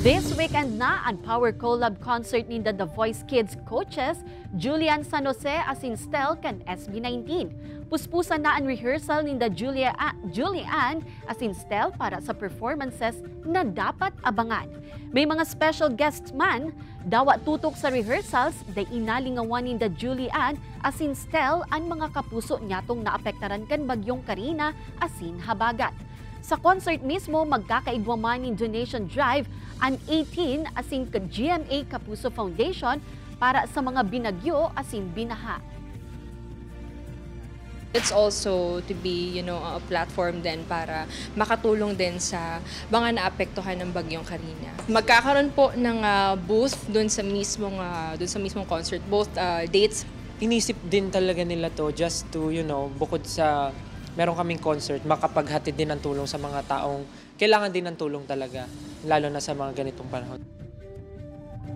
This weekend na ang Power Collab concert ni The Voice Kids coaches Julian San Jose asin Stel kan SB19. Puspusan na ang rehearsal ni Julian asin Stel para sa performances na dapat abangan. May mga special guests man, dawa tutok sa rehearsals day inalingawan ni Julian asin Stel ang mga kapuso niyatong naapektaran kan bagyong Karina asin Habagat. Sa concert mismo, magkakaigwaman ng donation drive ang 18 asing GMA Kapuso Foundation para sa mga binagyo asing binaha. It's also to be, a platform din para makatulong din sa mga naapektuhan ng bagyong Karina. Magkakaroon po ng booth doon sa mismong concert, both dates. Inisip din talaga nila to just to, bukod sa meron kaming concert, makapaghatid din ng tulong sa mga taong kailangan din ng tulong talaga, lalo na sa mga ganitong panahon.